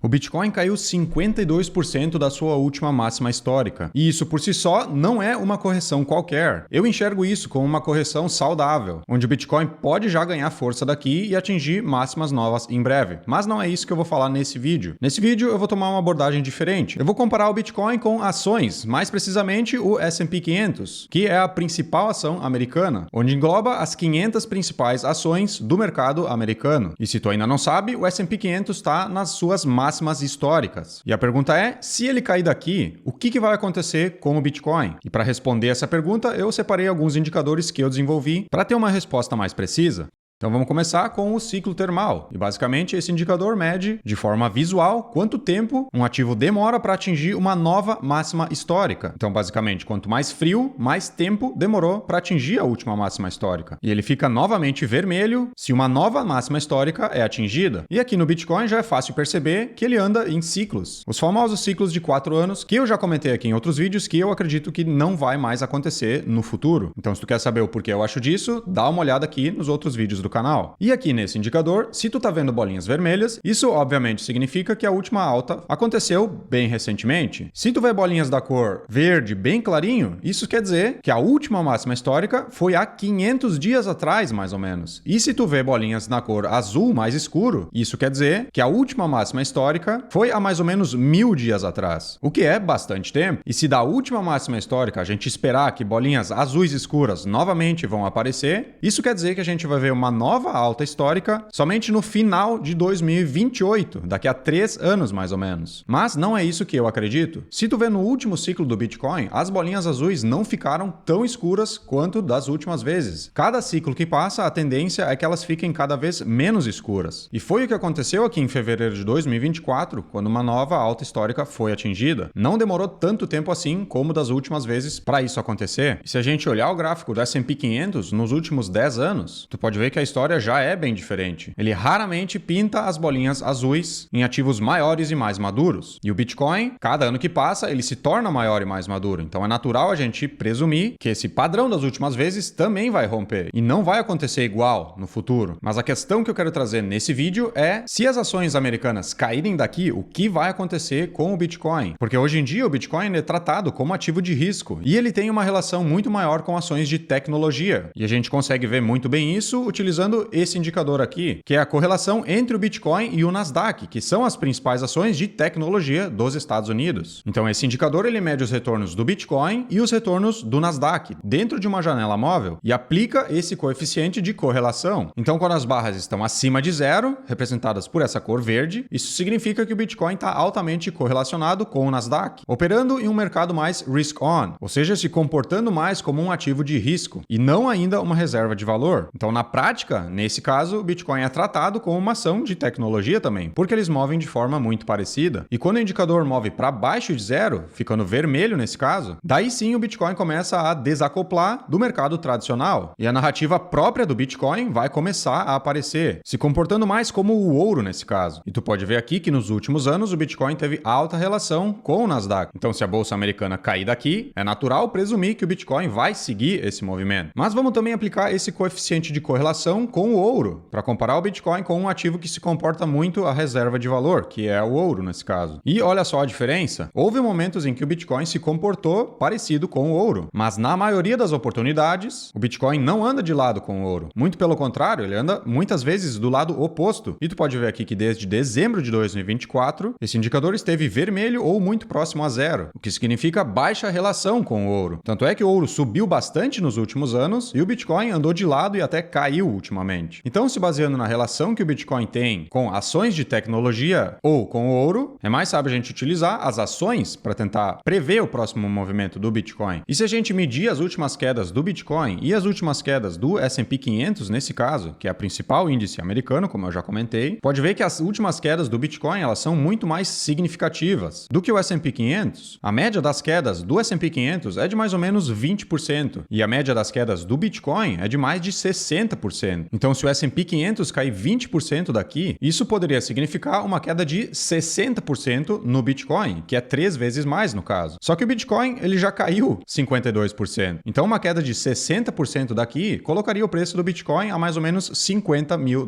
O Bitcoin caiu 52% da sua última máxima histórica. E isso por si só não é uma correção qualquer. Eu enxergo isso como uma correção saudável, onde o Bitcoin pode já ganhar força daqui e atingir máximas novas em breve. Mas não é isso que eu vou falar nesse vídeo. Nesse vídeo eu vou tomar uma abordagem diferente. Eu vou comparar o Bitcoin com ações, mais precisamente o S&P 500, que é a principal ação americana, onde engloba as 500 principais ações do mercado americano. E se tu ainda não sabe, o S&P 500 está nas suas máximas históricas. E a pergunta é, se ele cair daqui, o que vai acontecer com o Bitcoin? E para responder essa pergunta, eu separei alguns indicadores que eu desenvolvi para ter uma resposta mais precisa. Então vamos começar com o ciclo termal. E basicamente esse indicador mede, de forma visual, quanto tempo um ativo demora para atingir uma nova máxima histórica. Então basicamente, quanto mais frio, mais tempo demorou para atingir a última máxima histórica. E ele fica novamente vermelho se uma nova máxima histórica é atingida. E aqui no Bitcoin já é fácil perceber que ele anda em ciclos. Os famosos ciclos de 4 anos, que eu já comentei aqui em outros vídeos, que eu acredito que não vai mais acontecer no futuro. Então se tu quer saber o porquê eu acho disso, dá uma olhada aqui nos outros vídeos do canal. E aqui nesse indicador, se tu tá vendo bolinhas vermelhas, isso obviamente significa que a última alta aconteceu bem recentemente. Se tu vê bolinhas da cor verde bem clarinho, isso quer dizer que a última máxima histórica foi há 500 dias atrás, mais ou menos. E se tu vê bolinhas na cor azul mais escuro, isso quer dizer que a última máxima histórica foi há mais ou menos 1000 dias atrás, o que é bastante tempo. E se da última máxima histórica a gente esperar que bolinhas azuis escuras novamente vão aparecer, isso quer dizer que a gente vai ver uma nova alta histórica somente no final de 2028, daqui a 3 anos mais ou menos. Mas não é isso que eu acredito. Se tu vê no último ciclo do Bitcoin, as bolinhas azuis não ficaram tão escuras quanto das últimas vezes. Cada ciclo que passa, a tendência é que elas fiquem cada vez menos escuras. E foi o que aconteceu aqui em fevereiro de 2024, quando uma nova alta histórica foi atingida. Não demorou tanto tempo assim como das últimas vezes para isso acontecer. E se a gente olhar o gráfico do S&P 500 nos últimos 10 anos, tu pode ver que a história já é bem diferente. Ele raramente pinta as bolinhas azuis em ativos maiores e mais maduros. E o Bitcoin, cada ano que passa, ele se torna maior e mais maduro. Então é natural a gente presumir que esse padrão das últimas vezes também vai romper. E não vai acontecer igual no futuro. Mas a questão que eu quero trazer nesse vídeo é, se as ações americanas caírem daqui, o que vai acontecer com o Bitcoin? Porque hoje em dia o Bitcoin é tratado como ativo de risco. E ele tem uma relação muito maior com ações de tecnologia. E a gente consegue ver muito bem isso utilizando esse indicador aqui, que é a correlação entre o Bitcoin e o Nasdaq, que são as principais ações de tecnologia dos Estados Unidos. Então esse indicador ele mede os retornos do Bitcoin e os retornos do Nasdaq dentro de uma janela móvel e aplica esse coeficiente de correlação. Então quando as barras estão acima de zero, representadas por essa cor verde, isso significa que o Bitcoin está altamente correlacionado com o Nasdaq, operando em um mercado mais risk-on, ou seja, se comportando mais como um ativo de risco e não ainda uma reserva de valor. Então na prática, nesse caso, o Bitcoin é tratado como uma ação de tecnologia também, porque eles movem de forma muito parecida. E quando o indicador move para baixo de zero, ficando vermelho nesse caso, daí sim o Bitcoin começa a desacoplar do mercado tradicional. E a narrativa própria do Bitcoin vai começar a aparecer, se comportando mais como o ouro nesse caso. E tu pode ver aqui que nos últimos anos o Bitcoin teve alta relação com o Nasdaq. Então se a bolsa americana cair daqui, é natural presumir que o Bitcoin vai seguir esse movimento. Mas vamos também aplicar esse coeficiente de correlação com o ouro, para comparar o Bitcoin com um ativo que se comporta muito a reserva de valor, que é o ouro nesse caso. E olha só a diferença. Houve momentos em que o Bitcoin se comportou parecido com o ouro, mas na maioria das oportunidades, o Bitcoin não anda de lado com o ouro. Muito pelo contrário, ele anda muitas vezes do lado oposto. E tu pode ver aqui que desde dezembro de 2024, esse indicador esteve vermelho ou muito próximo a zero, o que significa baixa relação com o ouro. Tanto é que o ouro subiu bastante nos últimos anos e o Bitcoin andou de lado e até caiu ultimamente. Então, se baseando na relação que o Bitcoin tem com ações de tecnologia ou com o ouro, é mais sábio a gente utilizar as ações para tentar prever o próximo movimento do Bitcoin. E se a gente medir as últimas quedas do Bitcoin e as últimas quedas do S&P 500 nesse caso, que é a principal índice americano, como eu já comentei, pode ver que as últimas quedas do Bitcoin elas são muito mais significativas do que o S&P 500. A média das quedas do S&P 500 é de mais ou menos 20% e a média das quedas do Bitcoin é de mais de 60%. 20%. Então, se o S&P 500 cair 20% daqui, isso poderia significar uma queda de 60% no Bitcoin, que é 3 vezes mais no caso. Só que o Bitcoin ele já caiu 52%. Então, uma queda de 60% daqui colocaria o preço do Bitcoin a mais ou menos $50 mil.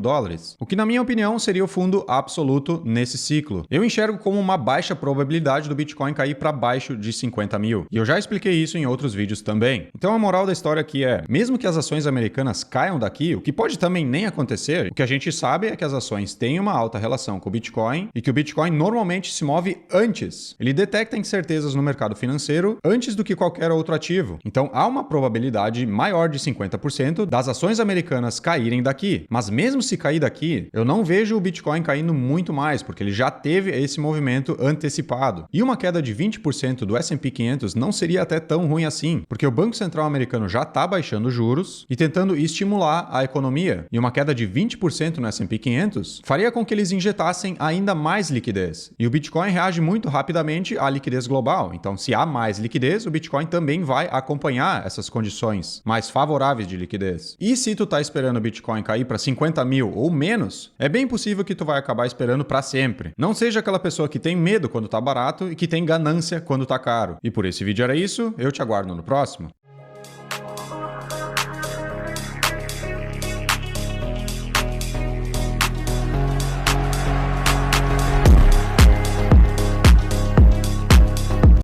O que, na minha opinião, seria o fundo absoluto nesse ciclo. Eu enxergo como uma baixa probabilidade do Bitcoin cair para baixo de 50 mil. E eu já expliquei isso em outros vídeos também. Então, a moral da história aqui é, mesmo que as ações americanas caiam daqui, o que pode também nem acontecer, o que a gente sabe é que as ações têm uma alta relação com o Bitcoin e que o Bitcoin normalmente se move antes. Ele detecta incertezas no mercado financeiro antes do que qualquer outro ativo. Então, há uma probabilidade maior de 50% das ações americanas caírem daqui. Mas mesmo se cair daqui, eu não vejo o Bitcoin caindo muito mais, porque ele já teve esse movimento antecipado. E uma queda de 20% do S&P 500 não seria até tão ruim assim, porque o Banco Central americano já está baixando juros e tentando estimular a economia. E uma queda de 20% no S&P 500 faria com que eles injetassem ainda mais liquidez. E o Bitcoin reage muito rapidamente à liquidez global. Então, se há mais liquidez, o Bitcoin também vai acompanhar essas condições mais favoráveis de liquidez. E se tu tá esperando o Bitcoin cair para 50 mil ou menos, é bem possível que tu vai acabar esperando para sempre. Não seja aquela pessoa que tem medo quando tá barato e que tem ganância quando tá caro. E por esse vídeo era isso, eu te aguardo no próximo.